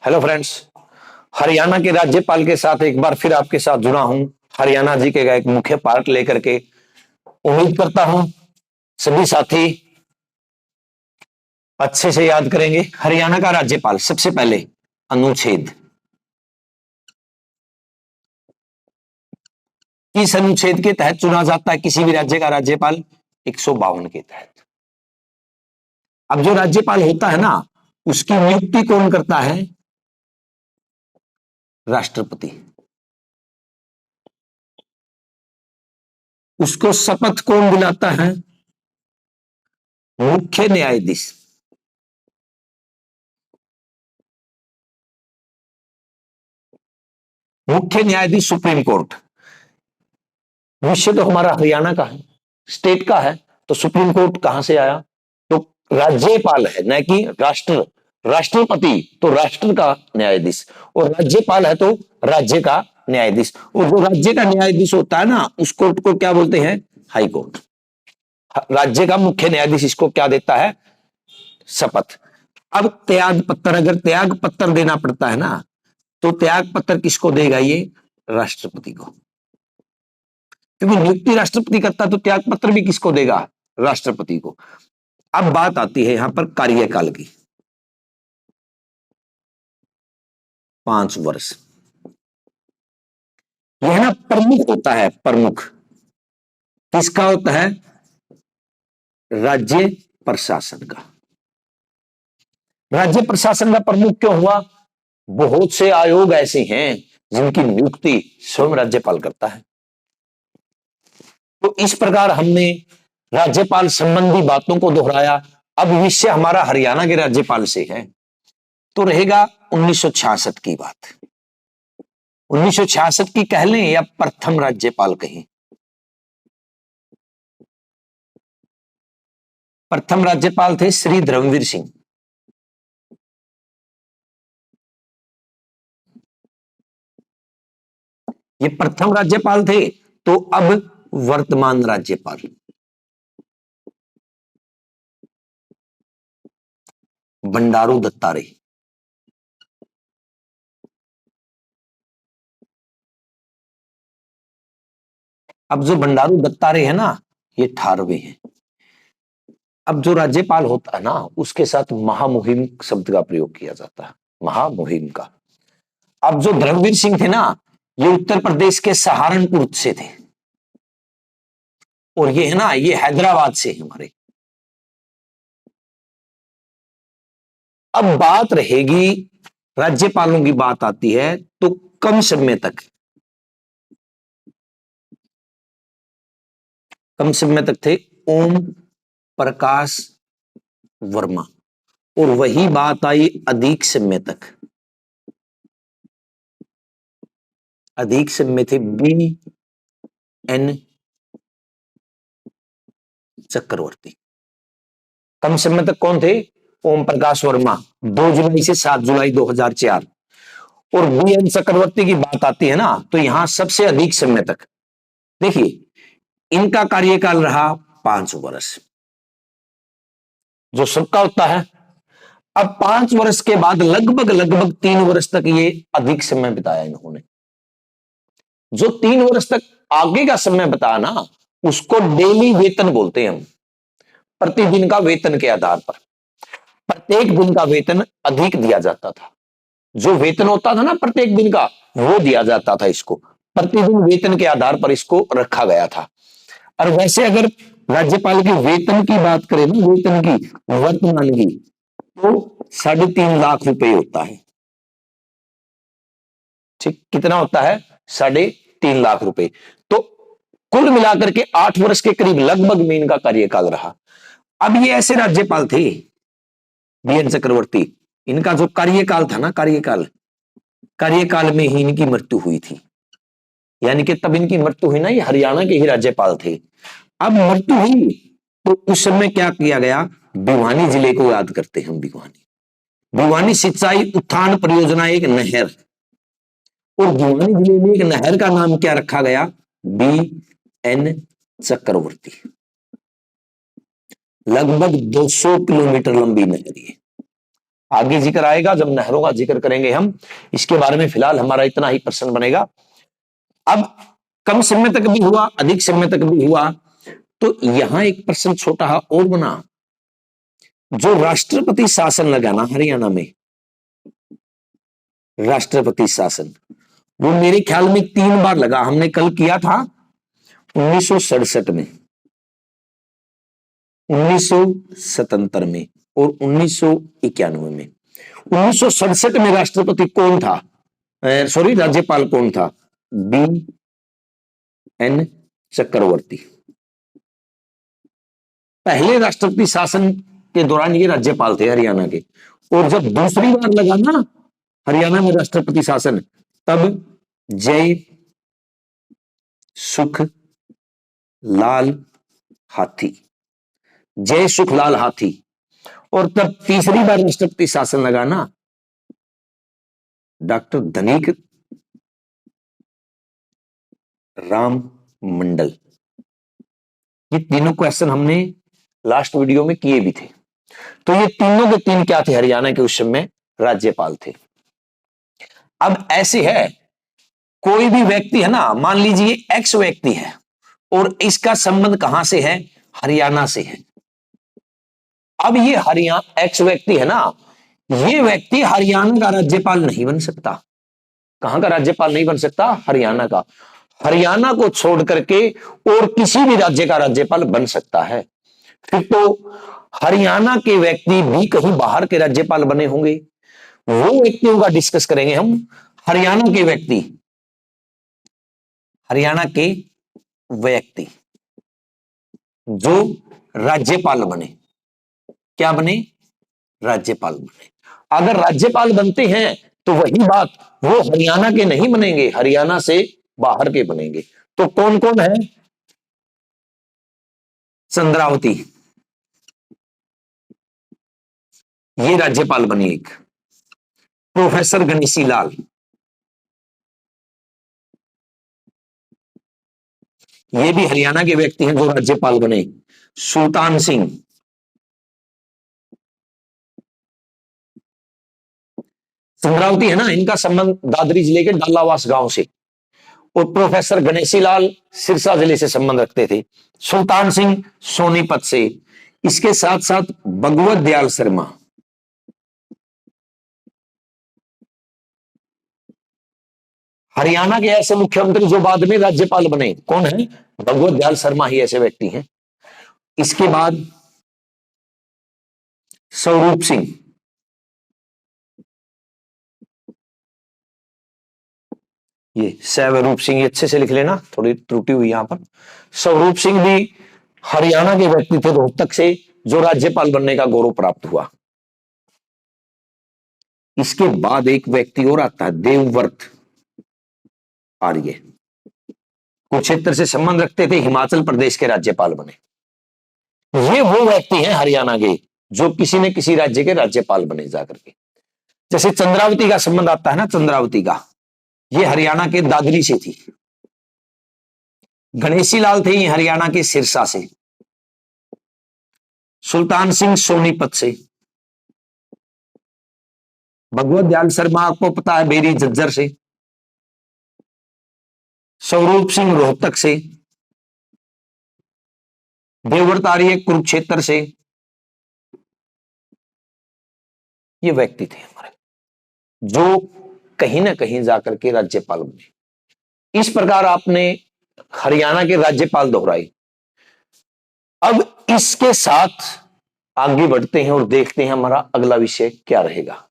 Hello friends. Haryana के राज्यपाल के साथ एक बार फिर आपके साथ जुड़ा हूं, हरियाणा जी के एक मुख्य पार्ट लेकर के। उम्मीद करता हूं सभी साथी अच्छे से याद करेंगे। हरियाणा का राज्यपाल सबसे पहले अनुच्छेद, किस अनुच्छेद के तहत चुना जाता है किसी भी राज्य का राज्यपाल? 152 के तहत। अब जो राज्यपाल होता है ना, उसकी नियुक्ति कौन करता है? राष्ट्रपति। उसको शपथ कौन दिलाता है? मुख्य न्यायाधीश। मुख्य न्यायाधीश सुप्रीम कोर्ट। विषय तो हमारा हरियाणा का है, स्टेट का है, तो सुप्रीम कोर्ट कहां से आया? तो राज्यपाल है, न कि राष्ट्र। राष्ट्रपति तो राष्ट्र का न्यायाधीश, और राज्यपाल है तो राज्य का न्यायाधीश। और जो राज्य का न्यायाधीश होता है ना, उस कोर्ट को क्या बोलते हैं? High court. राज्य का मुख्य न्यायाधीश इसको क्या देता है? शपथ। अब त्याग पत्र, अगर त्याग पत्र देना पड़ता है ना, तो त्याग पत्र किसको देगा? ये राष्ट्रपति को। क्योंकि नियुक्ति राष्ट्रपति करता, तो त्याग पत्र भी किसको देगा? राष्ट्रपति को। अब बात आती है यहां पर कार्यकाल की। 5 वर्ष। यह ना प्रमुख होता है, प्रमुख किसका होता है? राज्य प्रशासन का। राज्य प्रशासन का प्रमुख क्यों हुआ? बहुत से आयोग ऐसे हैं जिनकी नियुक्ति स्वयं राज्यपाल करता है। तो इस प्रकार हमने राज्यपाल संबंधी बातों को दोहराया। अब विषय हमारा हरियाणा के राज्यपाल से है, तो रहेगा 1966 की बात। 1966 की कह लें या प्रथम राज्यपाल कहें? प्रथम राज्यपाल थे श्री धर्मवीर सिंह। ये प्रथम राज्यपाल थे। तो अब वर्तमान राज्यपाल बंडारू दत्तात्रेय। अब जो बंडारू दत्तात्रेय है ना, ये 18वें हैं। अब जो राज्यपाल होता है ना, उसके साथ महामुहिम शब्द का प्रयोग किया जाता है, महामुहिम का। अब जो धर्मवीर सिंह थे ना, ये उत्तर प्रदेश के सहारनपुर से थे, और ये है ना, ये हैदराबाद से हमारे। अब बात रहेगी, राज्यपालों की बात आती है तो कम समय तक, कम समय तक थे ओम प्रकाश वर्मा। और वही बात आई अधिक समय तक, अधिक समय थे बी एन चक्रवर्ती। कम समय तक कौन थे? ओम प्रकाश वर्मा, 2 जुलाई से 7 जुलाई 2004। और बी एन चक्रवर्ती की बात आती है ना, तो यहां सबसे अधिक समय तक देखिए, इनका कार्यकाल रहा 5 वर्ष, जो सबका होता है। अब 5 वर्ष के बाद लगभग लगभग 3 वर्ष तक ये अधिक समय बिताया इन्होंने। जो 3 वर्ष तक आगे का समय बताया ना, उसको डेली वेतन बोलते हैं हम। प्रतिदिन का वेतन के आधार पर प्रत्येक दिन का वेतन अधिक दिया जाता था। जो वेतन होता था ना प्रत्येक दिन का, वो दिया जाता था इसको। प्रतिदिन वेतन के आधार पर इसको रखा गया था। और वैसे अगर राज्यपाल के वेतन की बात करें ना, वेतन की वर्तमान की, तो 3.5 लाख रुपए होता है। ठीक, कितना होता है? 3.5 लाख रुपए। तो कुल मिलाकर के 8 वर्ष के करीब लगभग में इनका कार्यकाल रहा। अब ये ऐसे राज्यपाल थे, बी एन चक्रवर्ती, इनका जो कार्यकाल था ना, कार्यकाल में ही इनकी मृत्यु हुई थी। यानी कि तब इनकी मृत्यु हुई ना, ये हरियाणा के ही राज्यपाल थे। अब मृत्यु हुई तो उस समय क्या किया गया? भिवानी जिले को याद करते हैं हम। भिवानी सिंचाई उत्थान परियोजना एक नहर, और भिवानी जिले में एक नहर का नाम क्या रखा गया? बी एन चक्रवर्ती। लगभग 200 किलोमीटर लंबी नहर है। आगे जिक्र आएगा जब नहरों का जिक्र करेंगे हम, इसके बारे में फिलहाल हमारा इतना ही प्रश्न बनेगा। अब कम समय तक भी हुआ, अधिक समय तक भी हुआ, तो यहां एक प्रश्न छोटा और बना, जो राष्ट्रपति शासन लगा ना हरियाणा में, राष्ट्रपति शासन, वो मेरे ख्याल में 3 बार लगा। हमने कल किया था 1967 में, 1977 में और 1991 में। 1967 में राष्ट्रपति कौन था, सॉरी राज्यपाल कौन था? BN चक्रवर्ती। पहले राष्ट्रपति शासन के दौरान ये राज्यपाल थे हरियाणा के, और जब दूसरी बार लगा ना हरियाणा में राष्ट्रपति शासन, तब जय सुख लाल हाथी, जय सुख लाल हाथी। और तब तीसरी बार राष्ट्रपति शासन लगा ना डॉक्टर धनिक राम मंडल। ये तीनों क्वेश्चन हमने लास्ट वीडियो में किए भी थे। तो ये तीनों के तीन क्या थे? हरियाणा के उस समय राज्यपाल थे। अब ऐसे है, कोई भी व्यक्ति है ना, मान लीजिए एक्स व्यक्ति है और इसका संबंध कहां से है? हरियाणा से है। अब ये हरियाणा एक्स व्यक्ति है ना, ये व्यक्ति हरियाणा का राज्यपाल नहीं बन सकता। कहां का राज्यपाल नहीं बन सकता? हरियाणा का। हरियाणा को छोड़ करके और किसी भी राज्य का राज्यपाल बन सकता है। फिर तो हरियाणा के व्यक्ति भी कहीं बाहर के राज्यपाल बने होंगे, वो व्यक्तियों का डिस्कस करेंगे हम। हरियाणा के व्यक्ति, हरियाणा के व्यक्ति जो राज्यपाल बने, क्या बने? राज्यपाल बने। अगर राज्यपाल बनते हैं तो वही बात, वो हरियाणा के नहीं बनेंगे, हरियाणा से बाहर के बनेंगे। तो कौन कौन है? चंद्रावती, ये राज्यपाल बनी एक। प्रोफेसर गणेशी लाल, ये भी हरियाणा के व्यक्ति हैं जो राज्यपाल बने। सुल्तान सिंह, चंद्रावती है ना, इनका संबंध दादरी जिले के डालावास गांव से, और प्रोफेसर गणेशी लाल सिरसा जिले से संबंध रखते थे। सुल्तान सिंह सोनीपत से। इसके साथ साथ भगवत दयाल शर्मा, हरियाणा के ऐसे मुख्यमंत्री जो बाद में राज्यपाल बने, कौन है? भगवत दयाल शर्मा ही ऐसे व्यक्ति हैं। इसके बाद स्वरूप सिंह, ये स्वरूप सिंह, ये अच्छे से लिख लेना, थोड़ी त्रुटि हुई यहां पर। स्वरूप सिंह भी हरियाणा के व्यक्ति थे रोहतक से, जो राज्यपाल बनने का गौरव प्राप्त हुआ। इसके बाद एक व्यक्ति और आता है, देवव्रत आर्य, कुरुक्षेत्र से संबंध रखते थे, हिमाचल प्रदेश के राज्यपाल बने। ये वो व्यक्ति हैं हरियाणा के जो किसी न किसी राज्य के राज्यपाल बने जाकर के। जैसे चंद्रावती का संबंध आता है ना, चंद्रावती का, ये हरियाणा के दादरी से थी। गणेशी लाल थे ये हरियाणा के सिरसा से। सुल्तान सिंह सोनीपत से। भगवत दयाल शर्मा आपको पता है बेरी झज्जर से। स्वरूप सिंह रोहतक से। देवव्रत आर्य कुरुक्षेत्र से। ये व्यक्ति थे हमारे जो कहीं ना कहीं जाकर के राज्यपाल बने। इस प्रकार आपने हरियाणा के राज्यपाल दोहराए। अब इसके साथ आगे बढ़ते हैं और देखते हैं हमारा अगला विषय क्या रहेगा।